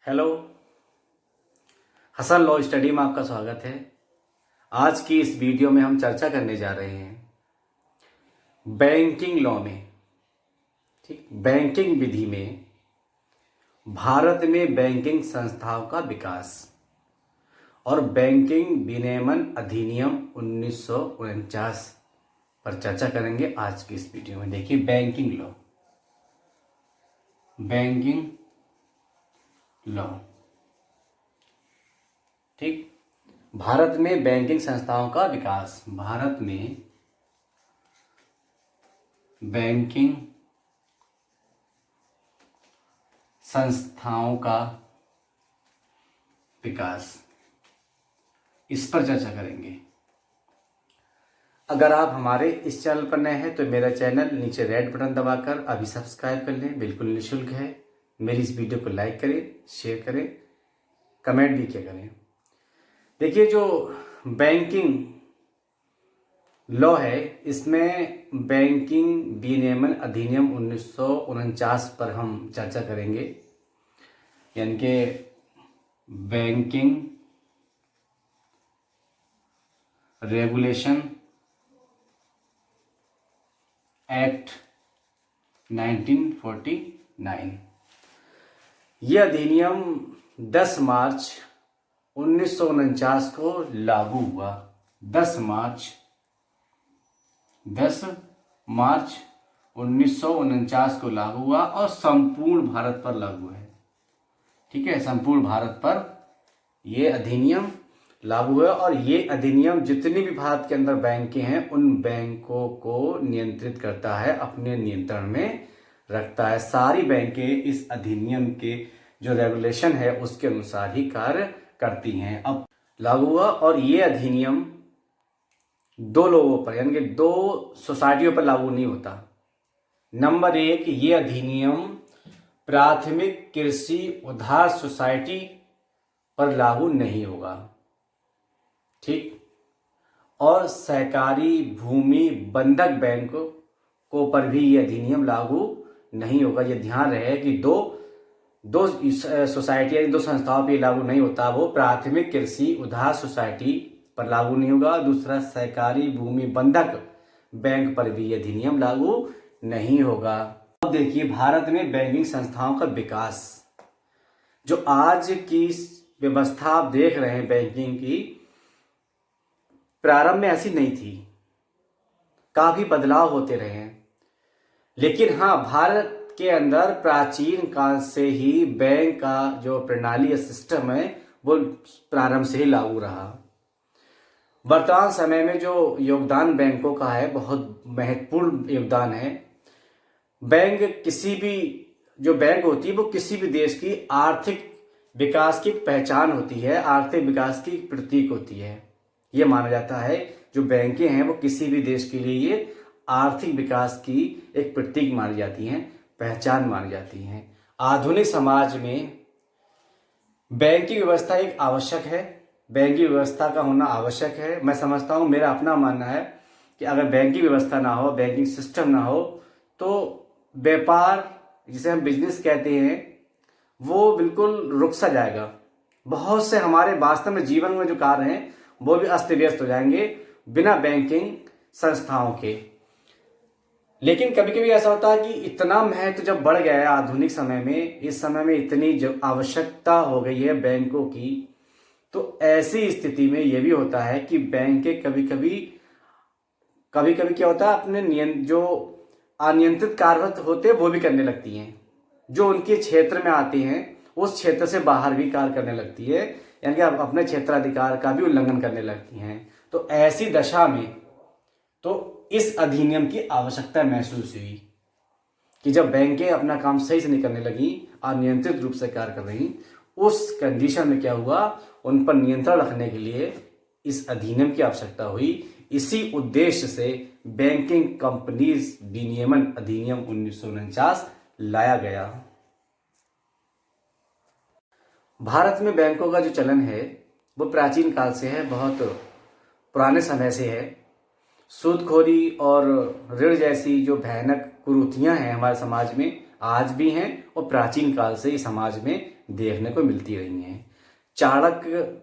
Hello, Hasan law study में आपका स्वागत है। आज की इस वीडियो में हम चर्चा करने जा रहे हैं बैंकिंग लॉ में। ठीक, बैंकिंग विधि में भारत में बैंकिंग संस्थाओं का विकास और बैंकिंग विनियमन अधिनियम 1949 पर चर्चा करेंगे आज की इस वीडियो में। देखिए, बैंकिंग लॉ। ठीक, भारत में बैंकिंग संस्थाओं का विकास। भारत में बैंकिंग संस्थाओं का विकास, इस पर चर्चा करेंगे। अगर आप हमारे इस चैनल पर नए हैं तो मेरा चैनल नीचे रेड बटन दबाकर अभी सब्सक्राइब कर लें, बिल्कुल निःशुल्क है। मेरी इस वीडियो को लाइक करें, शेयर करें, कमेंट भी किया करें। देखिए, जो बैंकिंग लॉ है, इसमें बैंकिंग विनियमन अधिनियम 1949 पर हम चर्चा करेंगे, यानी कि बैंकिंग रेगुलेशन एक्ट 1949। यह अधिनियम 10 मार्च 1949 को लागू हुआ। 10 मार्च 1949 को लागू हुआ और संपूर्ण भारत पर लागू है। ठीक है, संपूर्ण भारत पर यह अधिनियम लागू है और ये अधिनियम जितनी भी भारत के अंदर बैंकें हैं उन बैंकों को नियंत्रित करता है, अपने नियंत्रण में रखता है। सारी बैंकें इस अधिनियम के जो रेगुलेशन है उसके अनुसार ही कार्य करती हैं। अब लागू हुआ और ये अधिनियम दो लोगों पर, यानी कि दो सोसाइटियों पर लागू नहीं होता। नंबर एक, ये अधिनियम प्राथमिक कृषि उधार सोसाइटी पर लागू नहीं होगा। ठीक, और सहकारी भूमि बंधक बैंकों पर भी ये अधिनियम लागू नहीं होगा। ये ध्यान रहे कि दो सोसाइटी यानी दो संस्थाओं पर लागू नहीं होता। वो प्राथमिक कृषि उधार सोसाइटी पर लागू नहीं होगा, दूसरा सहकारी भूमि बंधक बैंक पर भी ये अधिनियम लागू नहीं होगा। अब देखिए, भारत में बैंकिंग संस्थाओं का विकास, जो आज की व्यवस्था आप देख रहे हैं बैंकिंग की, प्रारंभ में ऐसी नहीं थी। काफी बदलाव होते रहे हैं। लेकिन हाँ, भारत के अंदर प्राचीन काल से ही बैंक का जो प्रणाली या सिस्टम है वो प्रारंभ से ही लागू रहा। वर्तमान समय में जो योगदान बैंकों का है, बहुत महत्वपूर्ण योगदान है। बैंक किसी भी जो बैंक होती है वो किसी भी देश की आर्थिक विकास की पहचान होती है, आर्थिक विकास की प्रतीक होती है। ये माना जाता है जो बैंकें हैं वो किसी भी देश के लिए ये आर्थिक विकास की एक प्रतीक मानी जाती हैं, पहचान मानी जाती हैं। आधुनिक समाज में बैंकिंग व्यवस्था एक आवश्यक है, बैंकिंग व्यवस्था का होना आवश्यक है। मैं समझता हूँ, मेरा अपना मानना है कि अगर बैंकिंग व्यवस्था ना हो, बैंकिंग सिस्टम ना हो, तो व्यापार, जिसे हम बिजनेस कहते हैं, वो बिल्कुल रुक सा जाएगा। बहुत से हमारे वास्तव में जीवन में जो कार्य हैं वो भी अस्त व्यस्त हो जाएंगे बिना बैंकिंग संस्थाओं के। लेकिन कभी कभी ऐसा होता है कि इतना महत्व जब बढ़ गया है आधुनिक समय में, इस समय में इतनी जब आवश्यकता हो गई है बैंकों की, तो ऐसी स्थिति में यह भी होता है कि बैंकें कभी कभी क्या होता है, अपने जो अनियंत्रित कार्य होते हैं वो भी करने लगती हैं। जो उनके क्षेत्र में आते हैं उस क्षेत्र से बाहर भी कार्य करने लगती है, यानी कि अपने क्षेत्राधिकार का भी उल्लंघन करने लगती हैं। तो ऐसी दशा में तो इस अधिनियम की आवश्यकता महसूस हुई कि जब बैंकें अपना काम सही से नहीं करने लगी, अनियंत्रित रूप से कार्य कर रही, उस कंडीशन में क्या हुआ, उन पर नियंत्रण रखने के लिए इस अधिनियम की आवश्यकता हुई। इसी उद्देश्य से बैंकिंग कंपनीज विनियमन अधिनियम 1949 लाया गया। भारत में बैंकों का जो चलन है वो प्राचीन काल से है, बहुत पुराने समय से है। सूदखोरी और ऋण जैसी जो भयानक कुरीतियां हैं हमारे समाज में आज भी हैं और प्राचीन काल से ही समाज में देखने को मिलती रही हैं। चाणक्य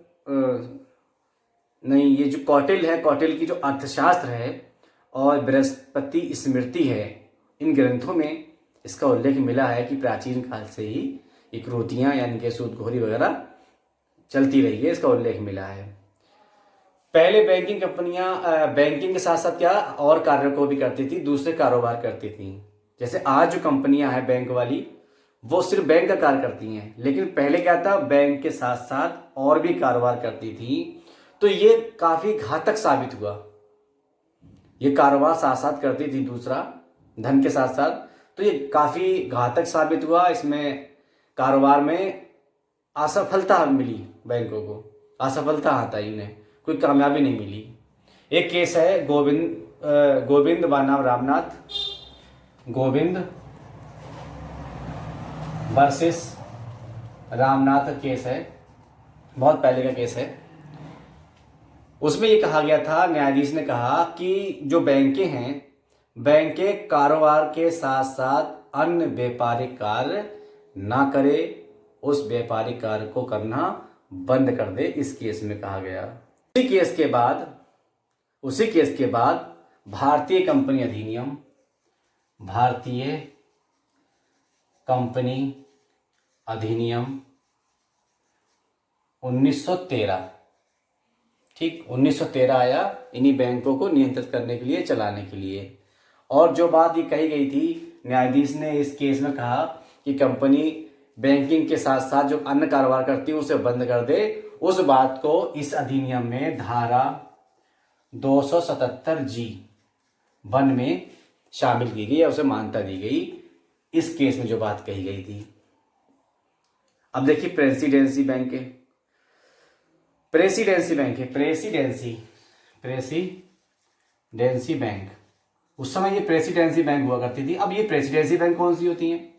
नहीं, ये जो कौटिल्य है, कौटिल्य की जो अर्थशास्त्र है और बृहस्पति स्मृति है, इन ग्रंथों में इसका उल्लेख मिला है कि प्राचीन काल से ही इकरूतियाँ यानी कि सूदखोरी वगैरह चलती रही है, इसका उल्लेख मिला है। पहले बैंकिंग कंपनियां बैंकिंग के साथ साथ क्या और कार्यों को भी करती थी, दूसरे कारोबार करती थी। जैसे आज जो कंपनियां हैं बैंक वाली, वो सिर्फ बैंक का कार्य करती हैं, लेकिन पहले क्या था, बैंक के साथ साथ और भी कारोबार करती थी। तो ये काफी घातक साबित हुआ। ये कारोबार साथ साथ करती थी दूसरा धन के साथ साथ, तो ये काफी घातक साबित हुआ। इसमें कारोबार में असफलता मिली, बैंकों को असफलता आता ही उन्हें, कोई कामयाबी नहीं मिली। एक केस है गोविंद बनाम रामनाथ, गोविंद वर्सेस रामनाथ का केस है, बहुत पहले का केस है। उसमें ये कहा गया था, न्यायाधीश ने कहा कि जो बैंकें हैं, बैंकें कारोबार के साथ साथ अन्य व्यापारिक कार्य ना करे, उस व्यापारिक कार्य को करना बंद कर दे। इस केस में कहा गया। उसी केस के बाद भारतीय कंपनी अधिनियम, भारतीय कंपनी अधिनियम 1913, ठीक 1913 आया, इन्हीं बैंकों को नियंत्रित करने के लिए, चलाने के लिए। और जो बात ये कही गई थी, न्यायाधीश ने इस केस में कहा कि कंपनी बैंकिंग के साथ साथ जो अन्य कारोबार करती है उसे बंद कर दे, उस बात को इस अधिनियम में धारा 277G1 में शामिल की गई या उसे मान्यता दी गई, इस केस में जो बात कही गई थी। अब देखिए प्रेसिडेंसी बैंक है, प्रेसिडेंसी बैंक, उस समय ये प्रेसिडेंसी बैंक हुआ करती थी। अब ये प्रेसिडेंसी बैंक कौन सी होती हैं,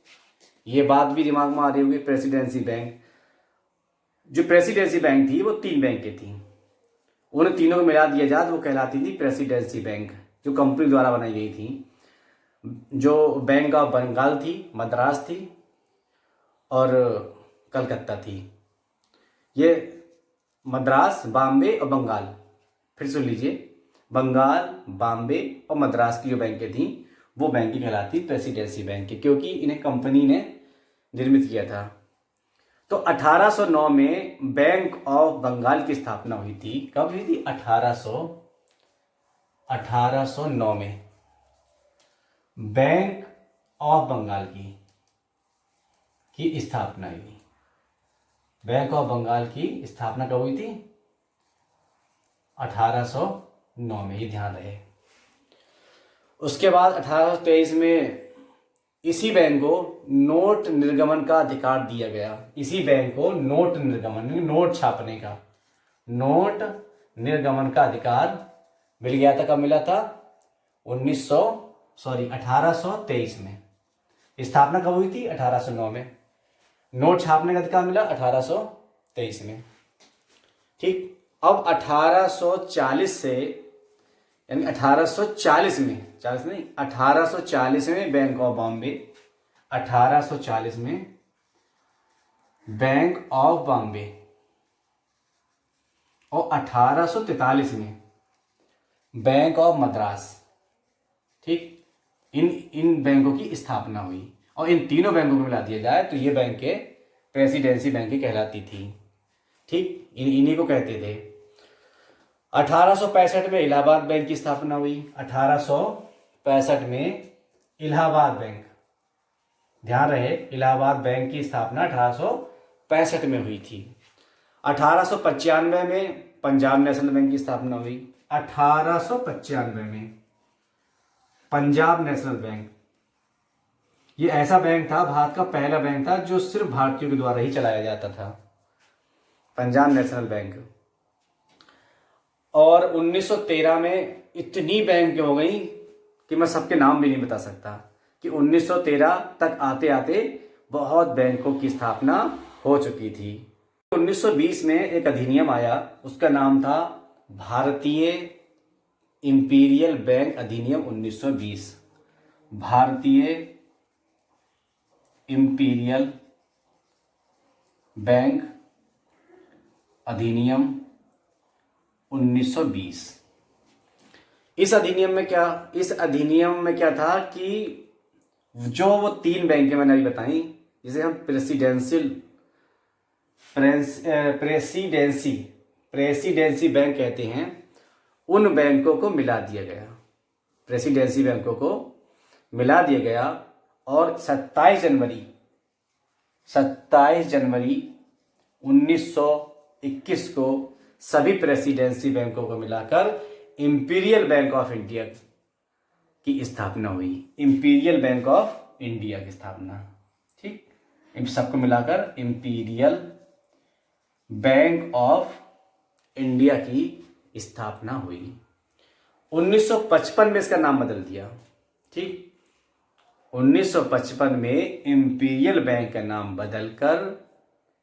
ये बात भी दिमाग में आ रही होगी। प्रेसिडेंसी बैंक, जो प्रेसिडेंसी बैंक थी वो 3 बैंकें थी, उन तीनों को मिला दिया जाए तो वो कहलाती थी प्रेसिडेंसी बैंक, जो कंपनी द्वारा बनाई गई थी। जो बैंक ऑफ बंगाल थी, मद्रास थी और कलकत्ता थी। ये मद्रास, बॉम्बे और बंगाल, फिर सुन लीजिए, बंगाल, बॉम्बे और मद्रास की जो बैंकें थी वो बैंकें कहलाती प्रेसिडेंसी बैंक, क्योंकि इन्हें कंपनी ने निर्मित किया था। तो 1809 में बैंक ऑफ बंगाल की स्थापना हुई थी। कब हुई थी? 1809 में बैंक ऑफ बंगाल की स्थापना हुई। बैंक ऑफ बंगाल की स्थापना कब हुई थी? 1809 में, ये ध्यान रहे। उसके बाद 1823 में इसी बैंक को नोट निर्गमन का अधिकार दिया गया। इसी बैंक को नोट निर्गमन, नोट छापने का, नोट निर्गमन का अधिकार मिल गया था। कब मिला था? 1823 में। स्थापना कब हुई थी? 1809 में। नोट छापने का अधिकार मिला 1823 में। ठीक। अब 1840 से, यानी 1840 में, 40 नहीं, 1840 में बैंक ऑफ बॉम्बे, 1840 में बैंक ऑफ बॉम्बे और 1843 में बैंक ऑफ मद्रास, ठीक, इन बैंकों की स्थापना हुई। और इन तीनों बैंकों को मिला दिया जाए तो ये बैंकें प्रेसिडेंसी बैंकें कहलाती थी। ठीक, इन्हीं को कहते थे। 1865 में इलाहाबाद बैंक की स्थापना हुई। 1865 में इलाहाबाद बैंक, ध्यान रहे, इलाहाबाद बैंक की स्थापना 1865 में हुई थी। 1895 में पंजाब नेशनल बैंक की स्थापना हुई। 1895 में पंजाब नेशनल बैंक, ये ऐसा बैंक था, भारत का पहला बैंक था जो सिर्फ भारतीयों के द्वारा ही चलाया जाता था, पंजाब नेशनल बैंक। और 1913 में इतनी बैंक हो गई कि मैं सबके नाम भी नहीं बता सकता, कि 1913 तक आते आते बहुत बैंकों की स्थापना हो चुकी थी। 1920 में एक अधिनियम आया, उसका नाम था भारतीय इंपीरियल बैंक अधिनियम 1920। भारतीय इंपीरियल बैंक अधिनियम 1920। इस अधिनियम में क्या था कि जो वो 3 बैंकें मैंने अभी बताई, जिसे हम प्रेसिडेंसी बैंक कहते हैं, उन बैंकों को मिला दिया गया, प्रेसिडेंसी बैंकों को मिला दिया गया। और 27 जनवरी 1921 को सभी प्रेसिडेंसी बैंकों को मिलाकर इंपीरियल बैंक ऑफ इंडिया की स्थापना हुई। इंपीरियल बैंक ऑफ इंडिया की स्थापना, ठीक, इन सबको मिलाकर इंपीरियल बैंक ऑफ इंडिया की स्थापना हुई। 1955 में इसका नाम बदल दिया, ठीक, 1955 में इंपीरियल बैंक का नाम बदलकर,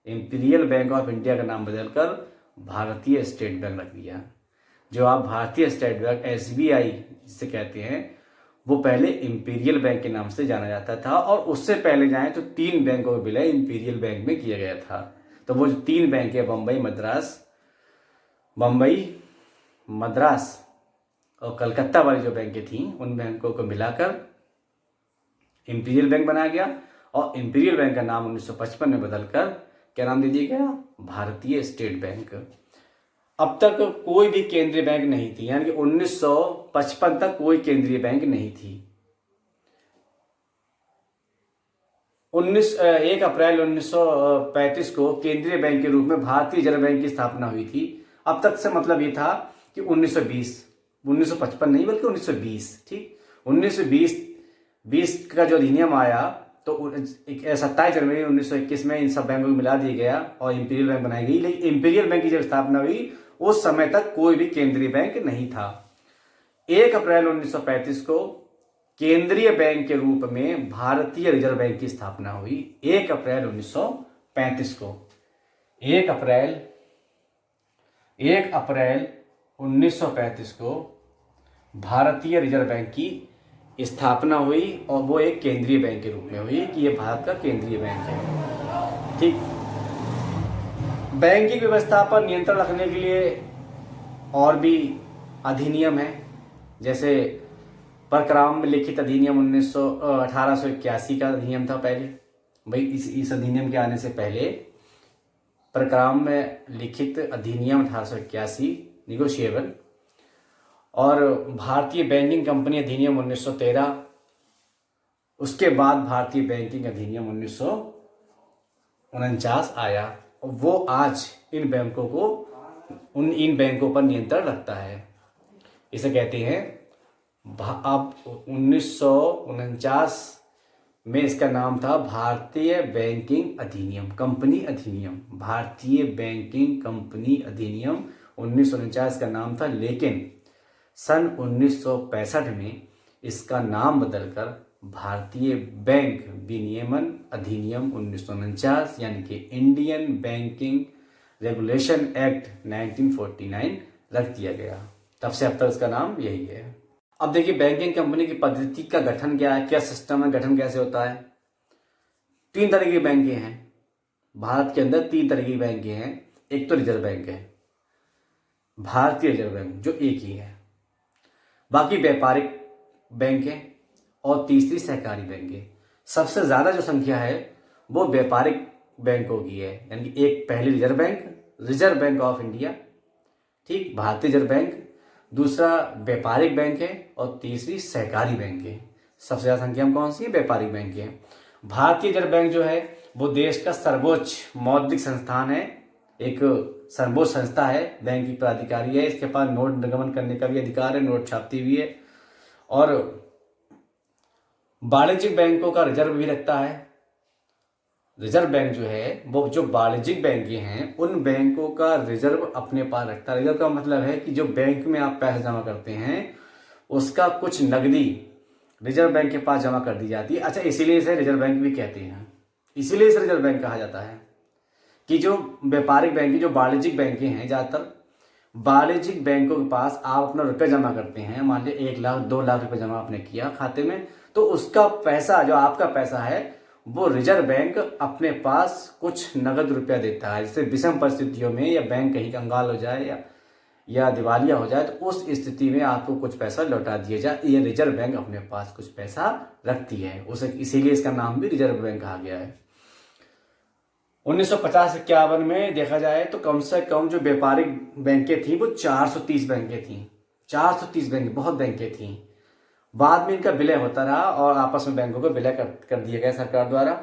इंपीरियल बैंक ऑफ इंडिया का नाम बदलकर भारतीय स्टेट बैंक रख दिया। जो आप भारतीय स्टेट बैंक SBI जिसे कहते हैं, वो पहले इंपीरियल बैंक के नाम से जाना जाता था, और उससे पहले जाएं तो 3 बैंकों का विलय इंपीरियल बैंक में किया गया था। तो वो जो 3 बैंक है, बम्बई, मद्रास और कलकत्ता वाली जो बैंकें थी, उन बैंकों को मिलाकर इंपीरियल बैंक बनाया गया। और इंपीरियल बैंक का नाम 1955 में बदलकर क्या नाम दे दिया गया? भारतीय स्टेट बैंक। अब तक कोई भी केंद्रीय बैंक नहीं थी, यानी कि 1955 तक कोई केंद्रीय बैंक नहीं थी। 1 अप्रैल 1935 को केंद्रीय बैंक के रूप में भारतीय रिजर्व बैंक की स्थापना हुई थी। अब तक से मतलब ये था कि 1955 नहीं बल्कि 1920, ठीक, 1920 का जो अधिनियम आया तो 27 जनवरी 1921 में इन सब बैंकों को मिला दिया गया और इंपीरियल बैंक बनाई गई। लेकिन इंपीरियल बैंक की जब स्थापना हुई उस समय तक कोई भी केंद्रीय बैंक नहीं था। 1 अप्रैल 1935 को केंद्रीय बैंक के रूप में भारतीय रिजर्व बैंक की स्थापना हुई। 1 अप्रैल 1935 को 1 अप्रैल 1935 को भारतीय रिजर्व बैंक की स्थापना हुई और वो एक केंद्रीय बैंक के रूप में हुई कि ये भारत का केंद्रीय बैंक है, ठीक। बैंकिंग व्यवस्था पर नियंत्रण रखने के लिए और भी अधिनियम है, जैसे परक्राम में लिखित अधिनियम 1881 का अधिनियम था पहले। भाई इस अधिनियम के आने से पहले परक्राम में लिखित अधिनियम 1881 निगोशिएबल, और भारतीय बैंकिंग कंपनी अधिनियम 1913, उसके बाद भारतीय बैंकिंग अधिनियम 1949 आया। वो आज इन बैंकों पर नियंत्रण रखता है। इसे कहते हैं, अब 1949 में इसका नाम था भारतीय बैंकिंग अधिनियम, कंपनी अधिनियम, भारतीय बैंकिंग कंपनी अधिनियम 1949 का नाम था। लेकिन सन 1965 में इसका नाम बदलकर भारतीय बैंक विनियमन अधिनियम 1949 यानी कि इंडियन बैंकिंग रेगुलेशन एक्ट 1949 रख दिया गया। तब से अब तक इसका नाम यही है। अब देखिए बैंकिंग कंपनी की पद्धति का गठन क्या है, क्या सिस्टम है, गठन कैसे होता है। 3 तरह की बैंकें हैं भारत के अंदर, 3 तरह की बैंकें हैं। एक तो रिजर्व बैंक है, भारतीय रिजर्व बैंक, जो एक ही है। बाकी व्यापारिक बैंक है और तीसरी सहकारी बैंक है। सबसे ज़्यादा जो संख्या है वो व्यापारिक बैंकों की है, यानी कि एक पहले रिजर्व बैंक ऑफ इंडिया, ठीक, भारतीय रिजर्व बैंक, दूसरा व्यापारिक बैंक है और तीसरी सहकारी बैंक है। सबसे ज़्यादा संख्या में कौन सी है? व्यापारिक बैंक है। भारतीय रिजर्व बैंक जो है वो देश का सर्वोच्च मौद्रिक संस्थान है, एक सर्वोच्च संस्था है, बैंक की प्राधिकारी है। इसके पास नोट निर्गमन करने का भी अधिकार है, नोट छापती भी है, और वाणिज्यिक बैंकों का रिजर्व भी रखता है। रिजर्व बैंक जो है वो जो वाणिज्यिक बैंक हैं उन बैंकों का रिजर्व अपने पास रखता है। रिजर्व का मतलब है कि जो बैंक में आप पैसा जमा करते हैं उसका कुछ नकदी रिजर्व बैंक के पास जमा कर दी जाती है। अच्छा, इसीलिए इसे रिजर्व बैंक भी कहते हैं, इसीलिए इसे रिजर्व बैंक कहा जाता है कि जो व्यापारिक बैंक, जो वाणिज्यिक बैंकें हैं, ज़्यादातर वाणिज्यिक बैंकों के पास आप अपना रुपये जमा करते हैं, मान लीजिए 1 लाख 2 लाख रुपये जमा आपने किया खाते में, तो उसका पैसा, जो आपका पैसा है, वो रिजर्व बैंक अपने पास कुछ नगद रुपया देता है। जैसे विषम परिस्थितियों में या बैंक कहीं कंगाल हो जाए या दिवालिया हो जाए तो उस स्थिति में आपको कुछ पैसा लौटा दिया जाए, ये रिजर्व बैंक अपने पास कुछ पैसा रखती है, उसे इसीलिए इसका नाम भी रिजर्व बैंक कहा गया है। 1950-51 में देखा जाए तो कम से कम जो व्यापारिक बैंकें थी वो 430 बैंकें थी। 430 बैंक, बहुत बैंकें थी। बाद में इनका विलय होता रहा और आपस में बैंकों को विलय कर दिया गया सरकार द्वारा,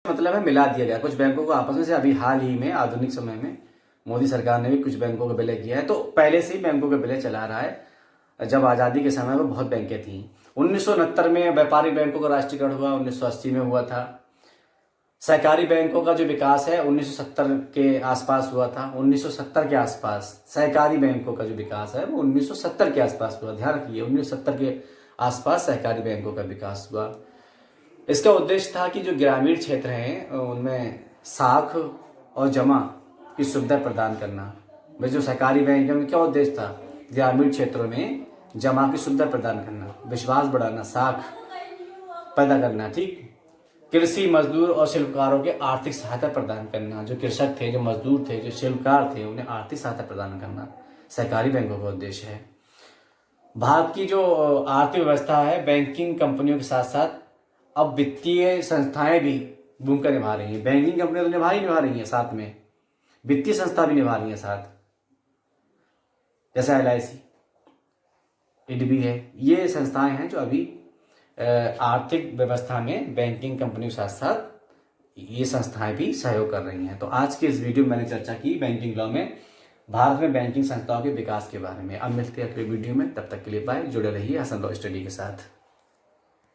मतलब है मिला दिया गया कुछ बैंकों को आपस में से। अभी हाल ही में आधुनिक समय में मोदी सरकार ने भी कुछ बैंकों का विलय किया है, तो पहले से ही बैंकों का विलय चला रहा है। जब आज़ादी के समय में बहुत बैंकें थी। 1969 में व्यापारिक बैंकों का राष्ट्रीयकरण हुआ, 1980 में हुआ था। सहकारी बैंकों का जो विकास है 1970 के आसपास हुआ था। 1970 के आसपास सहकारी बैंकों का जो विकास है वो 1970 के आसपास हुआ। ध्यान रखिए, 1970 के आसपास सहकारी बैंकों का विकास हुआ। इसका उद्देश्य था कि जो ग्रामीण क्षेत्र हैं उनमें साख और जमा की सुविधा प्रदान करना। वे जो सहकारी बैंक है उनका क्या उद्देश्य था? ग्रामीण क्षेत्रों में जमा की सुविधा प्रदान करना, विश्वास बढ़ाना, साख पैदा करना। ठीक, कृषि मजदूर और शिल्पकारों के आर्थिक सहायता प्रदान करना। जो कृषक थे, जो मजदूर थे, जो शिल्पकार थे, उन्हें आर्थिक सहायता प्रदान करना सहकारी बैंकों का उद्देश्य है। भारत की जो आर्थिक व्यवस्था है बैंकिंग कंपनियों के साथ साथ अब वित्तीय संस्थाएं भी भूमिका निभा रही हैं। बैंकिंग कंपनियां तो निभा रही हैं, साथ में वित्तीय संस्था भी निभा रही हैं साथ, जैसे LIC, IDB है। ये संस्थाएं हैं जो अभी आर्थिक व्यवस्था में बैंकिंग कंपनियों के साथ साथ ये संस्थाएं भी सहयोग कर रही हैं। तो आज के इस वीडियो में मैंने चर्चा की बैंकिंग लॉ में भारत में बैंकिंग संस्थाओं के विकास के बारे में। अब मिलते हैं अगले वीडियो में, तब तक के लिए बाय। जुड़े रहिए हसन लॉ स्टडी के साथ।